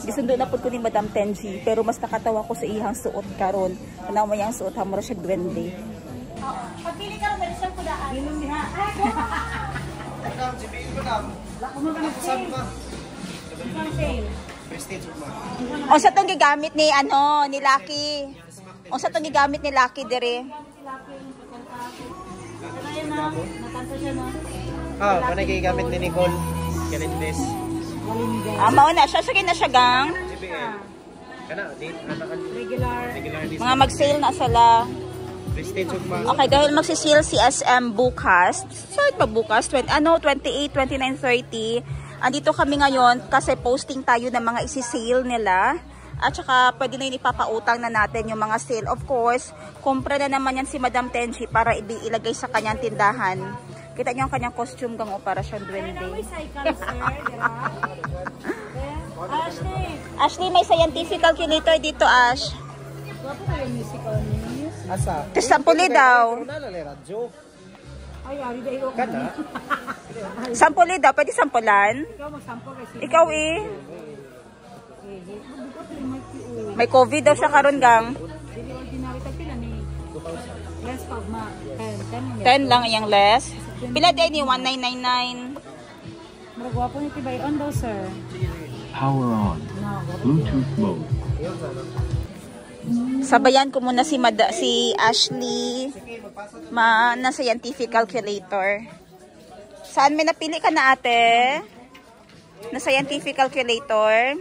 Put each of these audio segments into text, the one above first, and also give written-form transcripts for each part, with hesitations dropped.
Gisundo na po ko ni Madam Tenji, pero mas nakatawa ko sa ihang suot karon. Tanaw mo yang suot hamura siya duwende. Pagpili ka ron dali siyang kudaan. Bilong diha. O sa itong gigamit ni ni Lucky. O sa itong gigamit ni Lucky dire. Nakanta siya no? Kung nagigamit ni Nicole. Galindes. Mauna siya. Sige na siya gang. Regular. Mga mag-sale na sala. Okay, dahil magsisale si SM bukas. Saan pa bukas? 28, 29, 30. Andito kami ngayon kasi posting tayo ng mga isi-sale nila. At saka pwede na yun ipapautang na natin yung mga sale. Of course, kumpra na naman yan si Madam Tenji para ilagay sa kanyang tindahan. Kita niyo ang kanyang costume gang operasyon duwende. Ashley, may scientific calculator dito, Ash. Wapo kayo musical news? Asa? Sampuli daw. Ay, ari dahil ako. Kana? Sampuli daw. Pwede sampulan? Ikaw magsample kasi. Ikaw May COVID daw siya karon gang. Hindi ordinary tag pila ni. Less pag ma. 10 lang iyang less. Pila day ni 1999. Maragwapo ni tibay on daw, sir. Power on. Bluetooth mode. Sabayan ko muna si Ashley na scientific calculator. Saan may napili ka na ate? Na scientific calculator.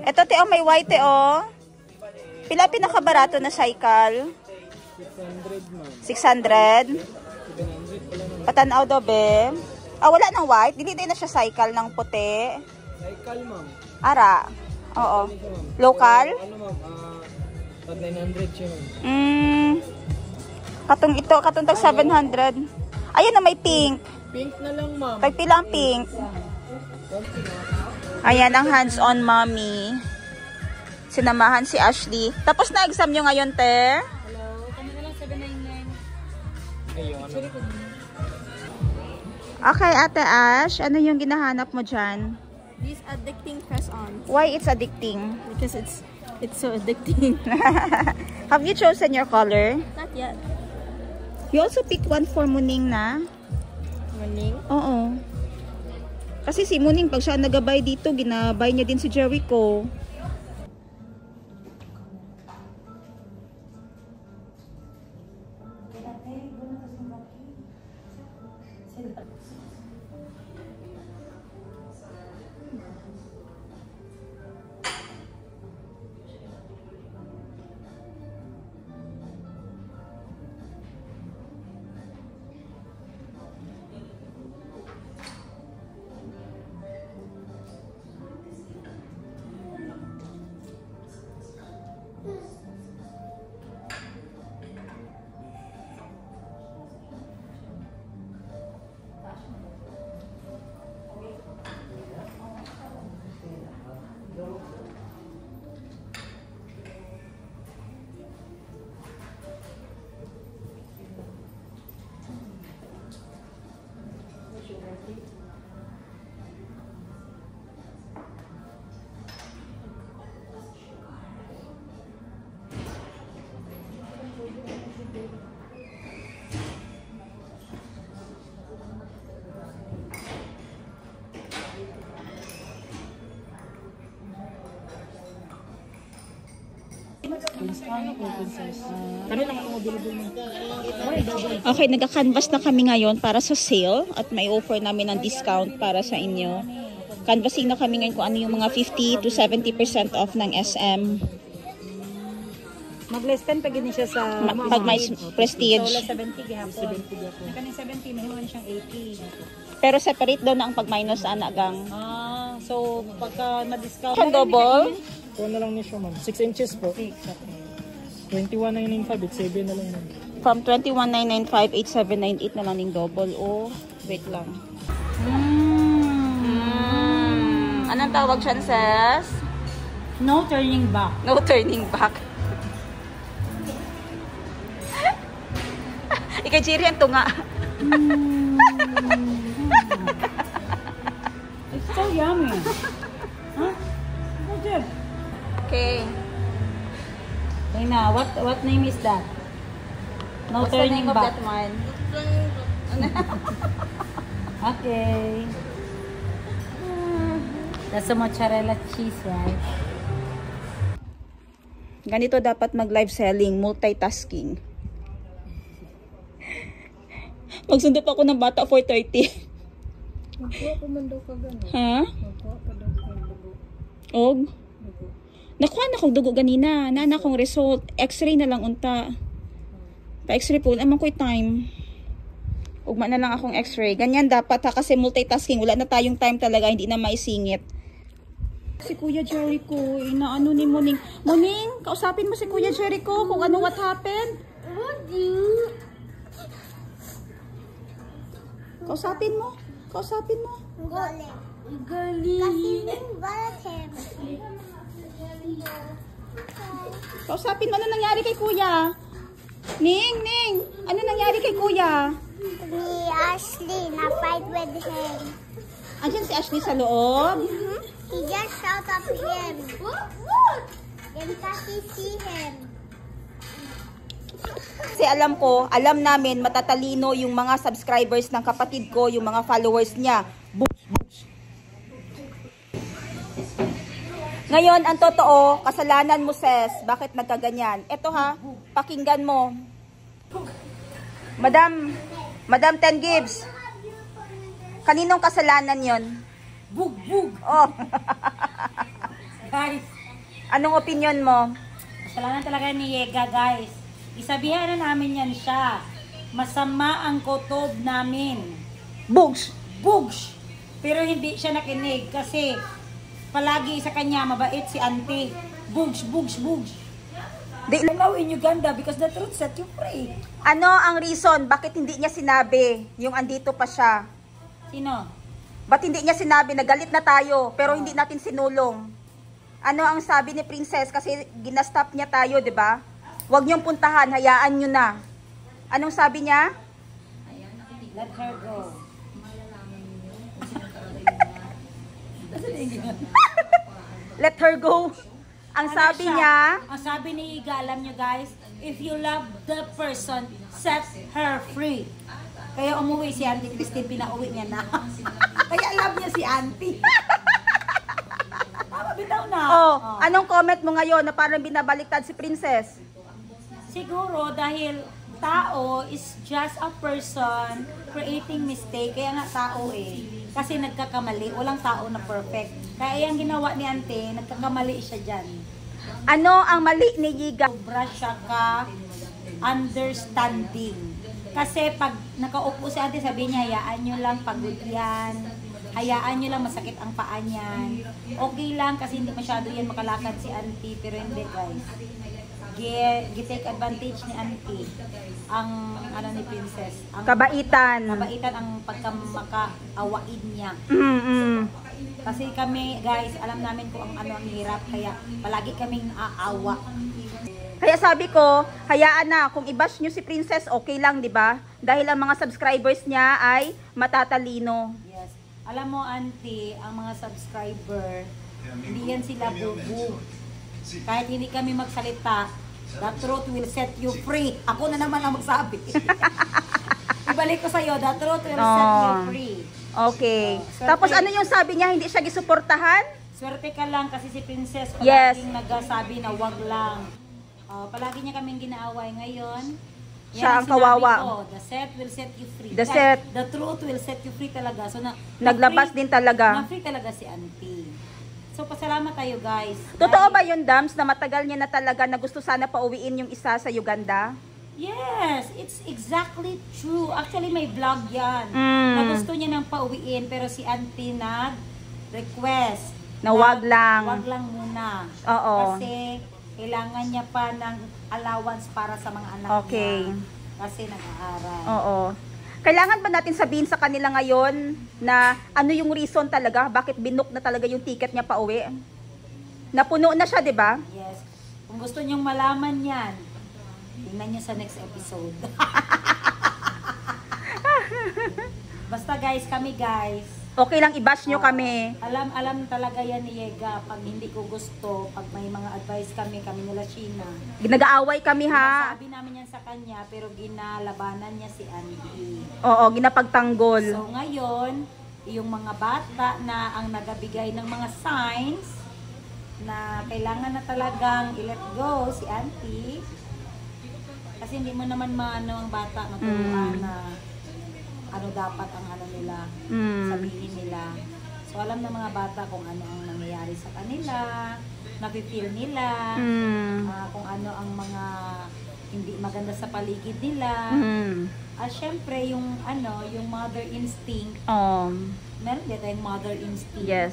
Ito teo may white teo. Pila pinakabarato na cycle? 600. Patanaw daw be. Wala nang white. Dili din na siya cycle ng puti. Cycle ma'am. Ara. Oo. Local? Ano ma'am? 900 siya Mm. ma'am. Katong tag 700. Ayun na may pink. Pink na lang ma'am. Tagpila ang pink. Ayan ang hands-on mommy. Sinamahan si Ashley. Tapos na exam nyo ngayon, te? Hello, kami na lang 799. Ayun. Okay, ate Ash. Ano yung ginahanap mo dyan? This addicting press on. Why it's addicting? Because it's so addicting. Have you chosen your color? Not yet. You also pick one for Muning na? Morning. Oo. Kasi si Muning, pag siya nagabay dito, ginabay niya din si Jericho. Okay, nagka-canvas na kami ngayon para sa sale at may offer namin ng discount para sa inyo. Canvassing na kami ngayon kung ano yung mga 50 to 70% off ng SM. Mag-less 10 pag siya sa Pag may prestige. So, 70 gihapon. Kaning 70, mahiwan siyang 80. Pero separate daw na ang pag-minus anagang. So pagka na-discount. Ang double? Kuha na lang niya siya ma'am. 6 inches po. 21,995. It's 7 na lang ma'am. From 21,995, 8798 na lang yung double. Oh, wait lang. Anong tawag siya, sis? No turning back. No turning back. Ikay Jiri ang tunga. It's so yummy. Huh? Okay. Okay na, what name is that? No What's the turning name of back. that one? Okay. That's a mozzarella cheese, right? Ganito dapat mag-live selling, multitasking. Magsundo pa ako ng bata 4:30. Ha? Og? Nakuha na akong dugo ganina. Nana akong result. X-ray na lang unta. Pa-x-ray po. Naman ko'y time. Ugma na lang akong x-ray. Ganyan dapat ha. Kasi multitasking. Wala na tayong time talaga. Hindi na maisingit. Si Kuya Jericho. Inaano ni Muning. Muning, kausapin mo si Kuya Jericho kung ano what happened. Kausapin mo. Kausapin mo. Kausapin mo ano nangyari kay Kuya. Ning. Ano nangyari kay Kuya? Ni Ashley, na-fight with him. Andiyan si Ashley sa loob. He just shot up him. Then Kasi see him. Kasi alam namin matatalino yung mga subscribers ng kapatid ko, yung mga followers niya. Ngayon, ang totoo, kasalanan mo, Ses. Bakit nagkaganyan? Eto ha, pakinggan mo. Madam Ten Gibbs, kaninong kasalanan yon? Bug! Oh. Guys, Anong opinion mo? kasalanan talaga ni Yega, guys. Isabihan na namin yan siya. Masama ang kutob namin. Bugs! Bugs! Pero hindi siya nakinig kasi palagi sa kanya mabait si auntie. Bugs! Di, Now in Uganda because the truth set you free. ano ang reason bakit hindi niya sinabi yung andito pa siya? Sino? Ba't hindi niya sinabi na galit na tayo pero hindi natin sinulong? Ano ang sabi ni Princess? Kasi ginastop niya tayo, di ba? Huwag niyong puntahan, hayaan niyo na. Anong sabi niya? Let her go. Let her go. Ang sabi niya, Ang sabi ni Iga, alam nyo guys, if you love the person, set her free. Kaya umuwi si Auntie Christine, pinauwi niya na. Kaya love niya si Auntie. Tama, bitaw na. anong comment mo ngayon na parang binabaliktad si Princess? Siguro dahil tao is just a person creating mistake. Kaya nga tao eh. Kasi nagkakamali. Walang tao na perfect. Kaya yung ginawa ni Auntie, nagkakamali siya dyan. Ano ang mali ni Yiga? Sobra siya ka understanding. Kasi pag nakaupo si Auntie, sabi niya, hayaan nyo lang pagod yan. Hayaan nyo lang masakit ang paa niyan. Okay lang kasi hindi masyado yan makalakad si Auntie. Pero hindi guys. Gitake advantage ni Auntie ang ano ni Princess. Ang Kabaitan. kabaitan ang pagkamakaawain niya. Kasi kami guys, alam namin kung ano ang hirap. Kaya palagi kaming aawa. Kaya sabi ko, hayaan na. Kung i-bash nyo si Princess, okay lang, di ba? Dahil ang mga subscribers niya ay matatalino. Yes. Alam mo, Auntie, ang mga subscriber, hindi yan sila bubu. Kahit hindi kami magsalita, the truth will set you free. Ako na naman ang magsabi. Ibalik ko sa'yo, the truth will set you free. Okay. Swerte. Tapos ano yung sabi niya, hindi siya gisuportahan? Swerte ka lang kasi si Princess Yes. palaging nagsasabi na wag lang. Palagi niya kaming ginaaway ngayon. Siya ang sinabi kawawa. ko, the set will set you free. The set. The truth will set you free talaga. So Naglabas din talaga. Na-free talaga si Auntie. So pasalamat tayo guys. Totoo ba yun, Dams, na matagal niya na talaga na gusto sana pauwiin yung isa sa Uganda? Yes, it's exactly true. Actually, may vlog yan. Na gusto niya nang pauwiin pero si Auntie nag-request. Na wag lang. Wag lang muna. Oo. Kasi kailangan niya pa ng allowance para sa mga anak Okay. niya. Kasi nag-aaral. Oo. Kailangan ba natin sabihin sa kanila ngayon na ano yung reason talaga? Bakit binook na talaga yung ticket niya pauwi? Napuno na siya, di ba? Yes. Kung gusto niyong malaman yan, tingnan niyo sa next episode. Basta guys, kami guys, Okay lang i-bash nyo kami. Alam talaga yan ni Yega. Pag hindi ko gusto, pag may mga advice kami nila Sheena. Nag-aaway kami ha. Sabi namin yan sa kanya, pero ginalabanan niya si Andy. Oo, ginapagtanggol. So ngayon, yung mga bata na ang nagabigay ng mga signs na kailangan na talagang i-let go si Auntie. Kasi hindi mo naman maano ang bata maturuan na ano dapat ang ano nila, sabihin nila. So alam ng mga bata kung ano ang nangyayari sa kanila, nafe-feel nila, kung ano ang mga hindi maganda sa paligid nila. At syempre yung ano, yung mother instinct. Meron din tayong mother instinct. Yes.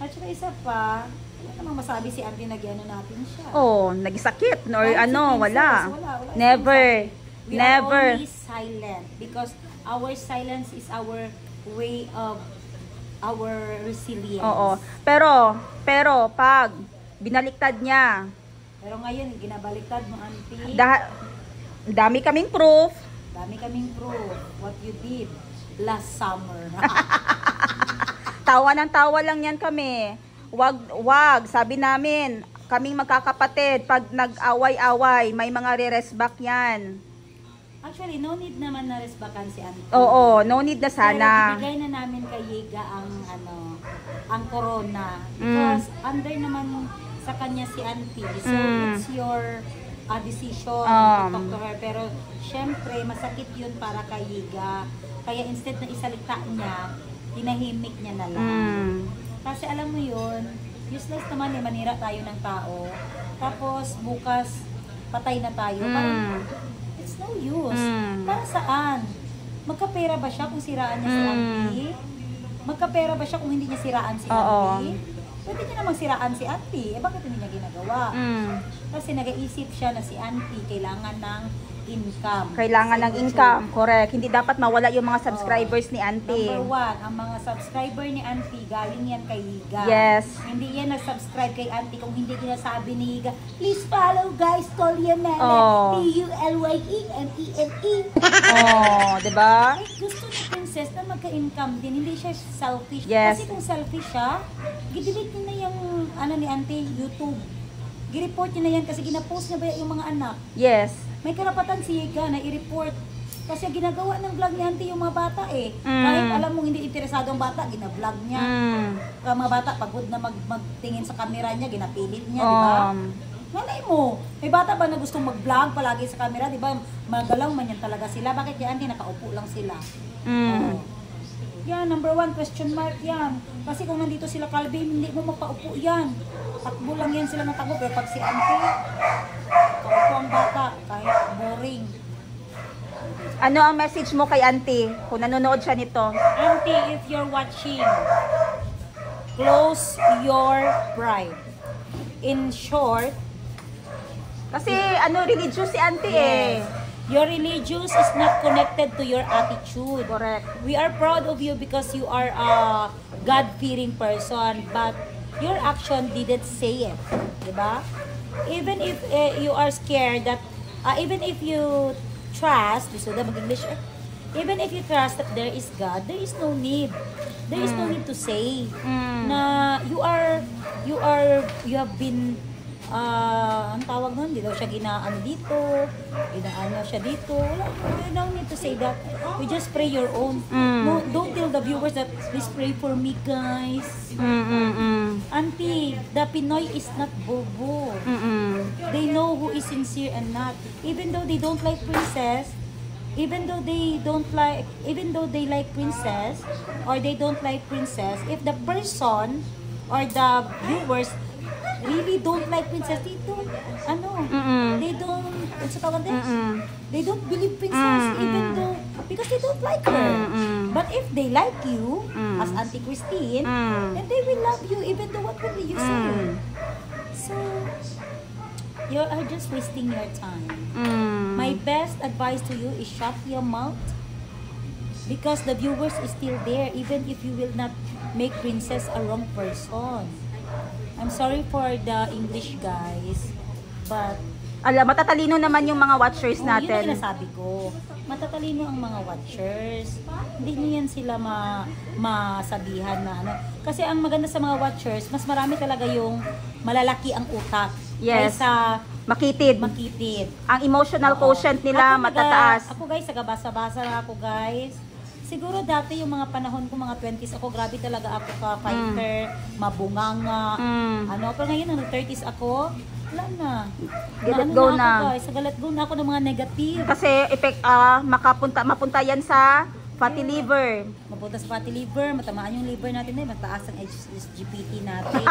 At saka isa pa, wala namang masabi si Auntie na gano'n natin siya. Nagisakit or Kahit ano, si Princess, wala. Never. We Never. are always silent because our silence is our way of our resilience. Oo. Pero pag binaliktad niya, Pero ngayon, ginabaliktad mo, Auntie. dami kaming proof. Dami kaming proof what you did last summer. Tawa ng tawa lang yan kami. Wag, sabi namin, kaming magkakapatid, pag nag-away-away, may mga re-resback yan. Actually, no need naman na resbakan si Auntie. Oo, no need na sana. Pero ibigay na namin kay Yega ang corona. Because under naman sa kanya si Auntie. So, it's your decision to talk to her. Pero, syempre, masakit yun para kay Yega. Kaya instead na isalita niya, tinahimik niya na lang. Kasi alam mo yun, useless naman manira tayo ng tao. Tapos, bukas, patay na tayo. Parang, it's no use. Para saan? Magkapera ba siya kung siraan niya si Auntie? Magkapera ba siya kung hindi niya siraan si Auntie? Pwede niya namang siraan si Auntie. Bakit hindi niya ginagawa? Kasi nag-iisip siya na si Auntie kailangan ng income. Kailangan ng income, correct. Hindi dapat mawala yung mga subscribers ni Auntie. Number one, ang mga subscriber ni Auntie, galing yan kay Higa. Yes. Hindi yan nag-subscribe kay Auntie kung hindi ginasabi ni Higa, please follow guys, Tolia Mele, P-U-L-Y-E-M-E-N-E. Diba? Gusto ni Princess na magka-income din, hindi siya selfish. Yes. Kasi kung selfish siya, gidelete niya na yung ni Auntie, YouTube. Gireport niya na yan kasi ginapost niya ba yung mga anak. Yes. May karapatan si Yega na i-report. Kasi ginagawa ng vlog ni Auntie yung mga bata eh. Kahit alam mong hindi interesado ang bata, gina-vlog niya. Ang mga bata, pagod na magtingin sa camera niya, ginapilit niya, di ba? Malay mo, may bata ba na gustong mag-vlog palagi sa camera, di ba? Magalaw man yan talaga sila. Bakit yan, Auntie, nakaupo lang sila? Yan, number one, question mark yan. Kasi kung nandito sila Calvin, hindi mo mapaupo yan. Takbo lang yan sila ng takbo. Pero pag si Auntie, kaupo ang bata, kahit boring. Ano ang message mo kay Auntie kung nanonood siya nito? Auntie, if you're watching, close your pride. In short, kasi religious si Auntie eh. Your religious is not connected to your attitude. Correct. We are proud of you because you are a God-fearing person, but your action didn't say it, diba? Even if you are scared that, even if you trust, even if you trust that there is God, there is no need. There is no need to say na you have been ang tawag nun, hindi daw siya ginaano dito, ginaano siya dito. Wala, you don't need to say that. You just pray your own. No, don't tell the viewers that, please pray for me, guys. Auntie, the Pinoy is not bobo. They know who is sincere and not. Even though they don't like Princess, even though they like Princess, or they don't like Princess, if the person or the viewers really don't like Princess, they don't, they don't believe Princess, even though, because they don't like her. But if they like you, as Auntie Christine, then they will love you, even though what will you say? So, you are just wasting your time. My best advice to you is shut your mouth, because the viewers is still there, even if you will not make Princess a wrong person. I'm sorry for the English guys, but matatalino naman yung mga watchers yun ang natin. sinasabi ko. matatalino ang mga watchers. Hindi niyo yan sila masabihan na ano. Kasi ang maganda sa mga watchers, mas marami talaga yung malalaki ang utak. Yes. Kaysa Makitid. Ang emotional quotient nila matataas. Ako guys, sagabasa-basa na ako guys. Siguro dati yung mga panahon ko, mga 20s ako, grabe talaga ako ka-fighter, mabunganga, ano. Pero ngayon, nung 30s ako, wala na. Let go na. Ako, guys. Let go na ako ng mga negative. Kasi mapunta yan sa fatty liver. Mapunta sa fatty liver, matamaan yung liver natin eh, mataas ang SGPT natin.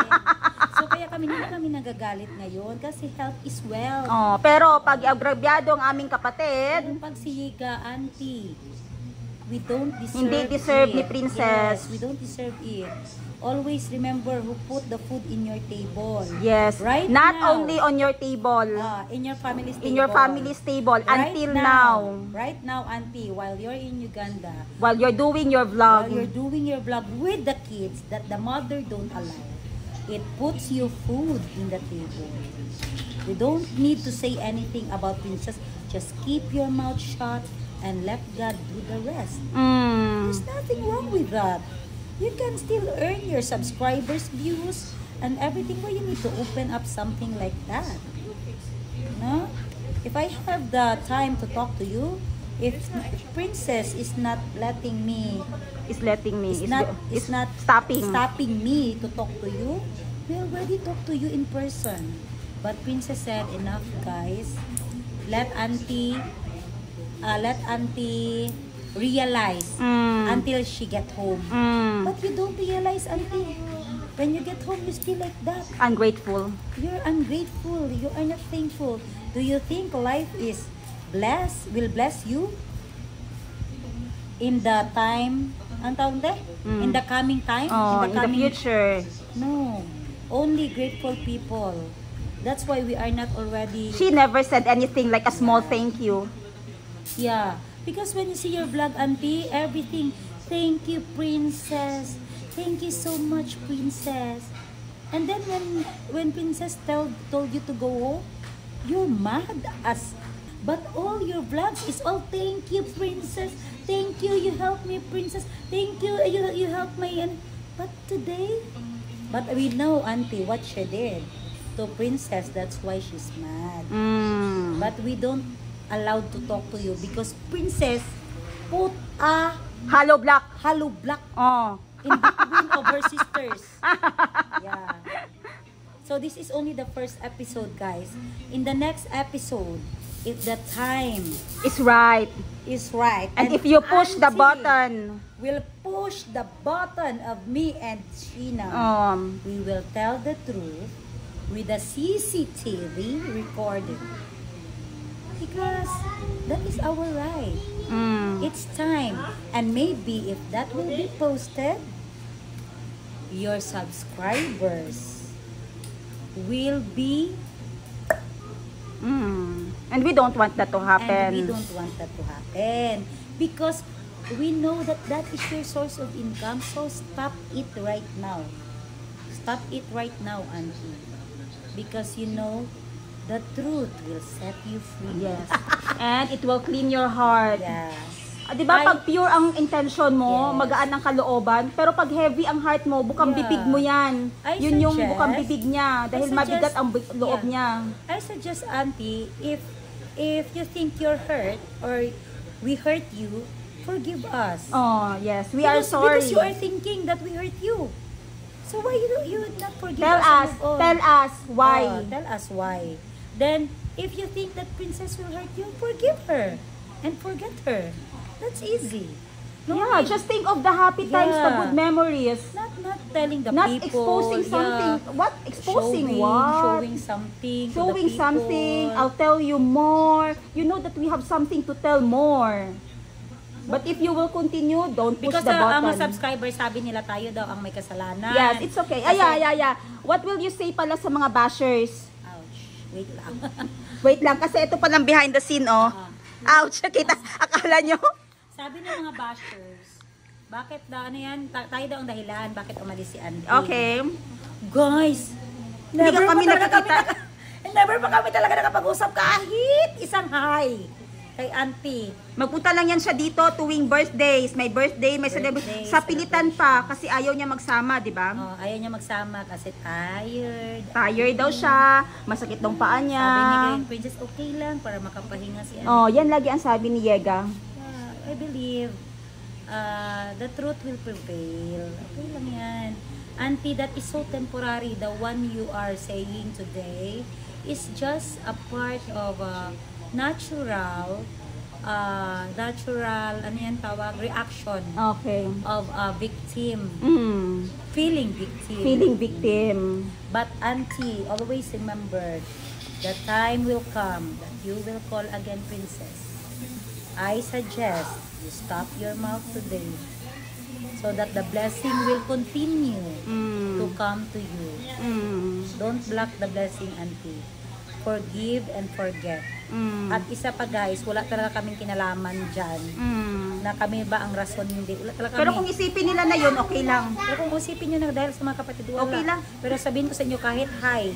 So kaya kami nagagalit ngayon kasi health is wealth. Oh, pero pag agrabyado ang aming kapatid, Yung pagsiga, auntie, we don't deserve Hindi deserve it. ni Princess. Yes, we don't deserve it. Always remember who put the food in your table. yes, Right not now. only on your table, In your family's table. in your family's table, Right until now, Right now, auntie, while you're in Uganda, while you're doing your while vlog, you're doing your vlog with the kids that the mother don't allow, it puts you food in the table. You don't need to say anything about Princess. Just keep your mouth shut and let God do the rest. There's nothing wrong with that. You can still earn your subscribers' views and everything, but you need to open up something like that. No? If I have the time to talk to you, if Princess is not letting me, is letting me, is not stopping me to talk to you, we already talk to you in person. But Princess said, enough guys. Let auntie realize until she get home. But you don't realize, auntie. When you get home, you still like that. ungrateful. You're ungrateful. You are not thankful. Do you think life is will bless you in the time, in the coming time? Oh, in the future. No. Only grateful people. That's why we are not already... She never said anything like a small thank you. Yeah. Because when you see your vlog, auntie, everything, thank you, Princess. Thank you so much, Princess. And then when Princess told you to go home, you're mad as... But all your vlogs is all thank you, Princess. Thank you, you helped me, Princess. Thank you, you helped me. But today... But we know, auntie, what she did to Princess. That's why she's mad. But we don't allowed to talk to you because Princess put a Hollow block. in between of her sisters. Yeah. So this is only the first episode, guys. In the next episode, if the time Is right. is right, And if you push the auntie button, will push the button of me and Sheena, we will tell the truth with the CCTV recording. Because that is our right. It's time. And maybe if that will be posted, your subscribers will be... and we don't want that to happen. And we don't want that to happen. Because we know that that is your source of income. So stop it right now. Stop it right now, auntie. Because you know, the truth will set you free. Yes. And it will clean your heart. Yes. Di ba pag pure ang intention mo, magaan ang kalooban, pero pag heavy ang heart mo, bukang bibig mo yan. Yun yung bukang bibig niya dahil mabigat ang loob niya. I suggest, auntie, if you think you're hurt or we hurt you, forgive us. Oh, yes. We are sorry. Because you are thinking that we hurt you. So why you would not forgive Tell us? Tell us why. Tell us why. Then, if you think that Princess will hurt you, forgive her and forget her. That's easy. No Yeah, need. just think of the happy times, the good memories. Not telling the Not people. exposing something. What? Exposing what? Showing something. to the Showing people. something. I'll tell you more. You know that we have something to tell more. But if you will continue, don't push Because the ang button. mga subscribers, sabi nila tayo daw ang may kasalanan. Yes, it's okay. Yeah. What will you say pala sa mga bashers? Ouch. Wait lang. Wait lang, kasi ito palang behind the scene, oh. Ouch, kita. Akala nyo? Sabi ng mga bashers, bakit ano yan? Tayo daw ang dahilan. Bakit umalis si Andy? Okay. Guys, Hindi ka kami nakakita. Never pa kami talaga nakapag-usap kahit isang hi. Kay auntie. Magpunta lang yan siya dito tuwing birthdays. May birthday, may celebration. Sa pilitan pa kasi ayaw niya magsama, di ba? Oh, ayaw niya magsama kasi tired. Tired daw siya, masakit daw paa niya. Sabi ni Green Princess, okay lang para makapahinga si auntie. Oh, yan lagi ang sabi ni Yega. I believe the truth will prevail. Okay lang yan. Auntie, that is so temporary. The one you are saying today is just a part of natural, ano yan tawag? Reaction Okay. of a victim. Mm. Feeling victim. Feeling victim. But auntie, always remember, the time will come that you will call again princess. I suggest you stop your mouth today so that the blessing will continue to come to you. Don't block the blessing, auntie. Forgive and forget. At isa pa guys, wala talaga kaming kinalaman dyan na kami ba ang rason, hindi. Wala talaga Pero kami. kung isipin nila na yun, okay lang. Pero kung isipin nyo na dahil sa mga kapatid, wala. Okay lang. Pero sabihin ko sa inyo, kahit high,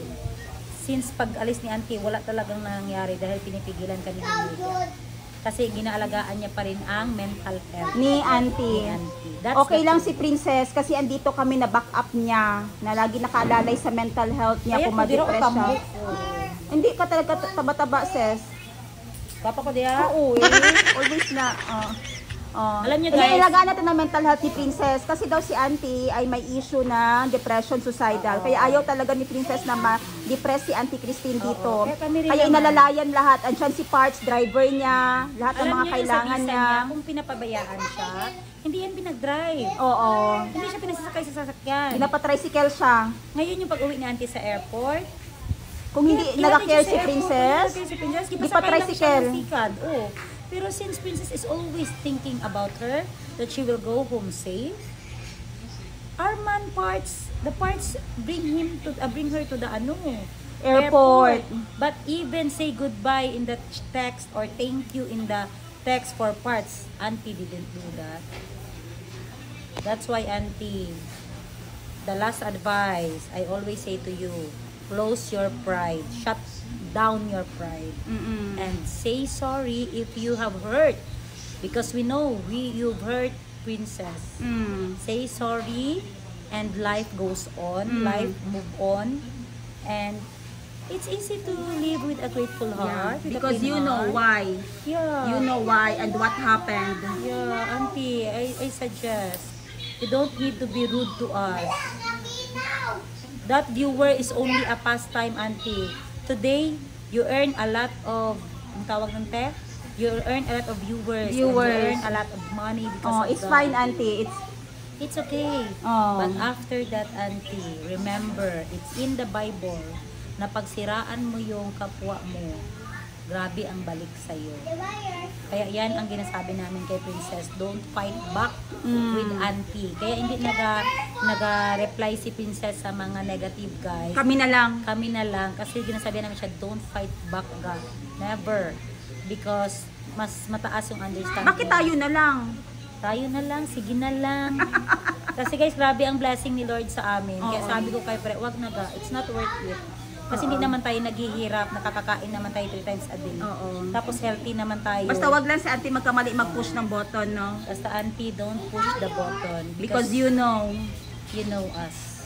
since pag alis ni auntie, wala talagang nangyari dahil pinipigilan kami ni Lydia. Kasi ginaalagaan niya pa rin ang mental health Ni auntie. That's Okay the lang truth. si Princess kasi andito kami na back up niya. Na lagi nakaalalay sa mental health niya Kaya kung kung di rin ma-depress ako siya. kamuk. Hindi ka talaga taba-taba, sis. Papa ko diya. Oo always na. Alam niyo guys, Ilagaan natin ang mental health ni Princess kasi daw si auntie ay may issue na depression, suicidal. Kaya ayaw talaga ni Princess na ma-depress si Auntie Christine dito. Kaya kami rin Kaya naman. inalalayan lahat. Andyan si Parts, driver niya, lahat ng alam mga niyo yung kailangan sa visa niya. kung pinapabayaan siya, hindi yan pinag-drive. Oo. Hindi siya pinasasakay sa sasakyan. Pinapatricycle siya. Ngayon yung pag-uwi ni auntie sa airport, Kung hindi nag-care si Princess, di di pa tricycle. Oh. Pero since Princess is always thinking about her, that she will go home safe, our man parts, the parts bring her to the Airport. But even say goodbye in the text or thank you in the text for parts, auntie didn't do that. That's why auntie, the last advice I always say to you, close your pride, shut down your pride, and say sorry if you have hurt, because we know you've hurt Princess. Say sorry and life goes on, life move on, and it's easy to live with a grateful heart, with a Because clean you know heart. why. Yeah. You know why and what happened. Yeah, auntie, I suggest you don't need to be rude to us. That viewer is only a pastime, auntie. Today, you earn a lot of, ang tawag ng te? You earn a lot of viewers. And you earn a lot of money because of It's that. fine, auntie. It's okay. Oh. But after that, auntie, remember, it's in the Bible na pagsiraan mo yung kapwa mo, grabe ang balik sa'yo. Kaya yan ang ginasabi namin kay Princess, don't fight back with auntie. Kaya hindi naga-reply si Princess sa mga negative guys. Kami na lang. Kami na lang. Kasi ginasabi namin siya, don't fight back, God. Never. Because mas mataas yung understanding. Bakit tayo na lang? Tayo na lang, sige na lang. Kasi guys, grabe ang blessing ni Lord sa amin. Kaya sabi ko kay Pre, wag na ga, it's not worth it. Kasi hindi naman tayo naghihirap, nakakakain naman tayo 3 times a day. Tapos healthy naman tayo. Basta wag lang si auntie magkamali mag-push ng button, no? Basta auntie, don't push the button. Because you know, us.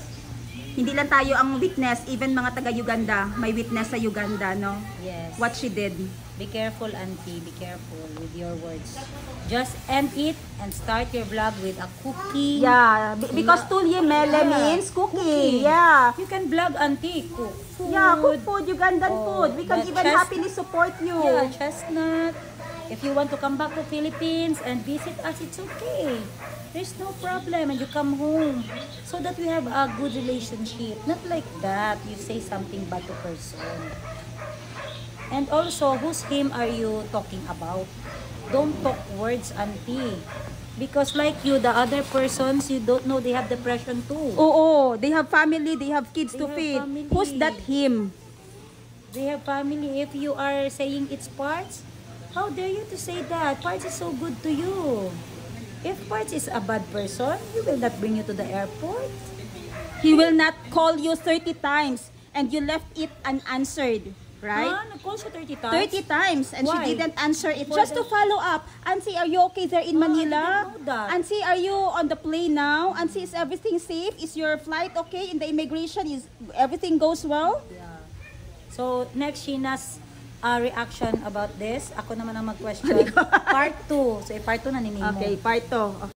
hindi lang tayo ang witness, even mga taga-Uganda, may witness sa Uganda, no? Yes. What she did. Be careful, auntie. Be careful with your words. Just end it and start your vlog with a cookie. Yeah, because tulye mele means cookie. Yeah. You can vlog, auntie. Cook food. Yeah, cook food, Ugandan food. We can but even happily support you. Yeah, chestnut. If you want to come back to Philippines and visit us, it's okay. There's no problem, and you come home so that we have a good relationship. Not like that, you say something bad to person. And also, whose him are you talking about? Don't talk words, auntie. Because like you, the other persons, you don't know they have depression too. Oo, they have family, they have kids They to have feed. family. Who's that him? They have family. If you are saying it's Parts, how dare you to say that? Parts is so good to you. If Parts is a bad person, he will not bring you to the airport. He will not call you 30 times and you left it unanswered. right? Nag-call siya 30 times? 30 times and Why? she didn't answer it. Just to follow up. Auntie, are you okay there in Manila? I didn't know that. Auntie, are you on the plane now? Auntie, is everything safe? Is your flight okay in the immigration? Is everything goes well? Yeah. So, next, Sheena's reaction about this. Ako naman ang mag-question. Part 2. So, part 2 na ni Nemo. Okay, part 2.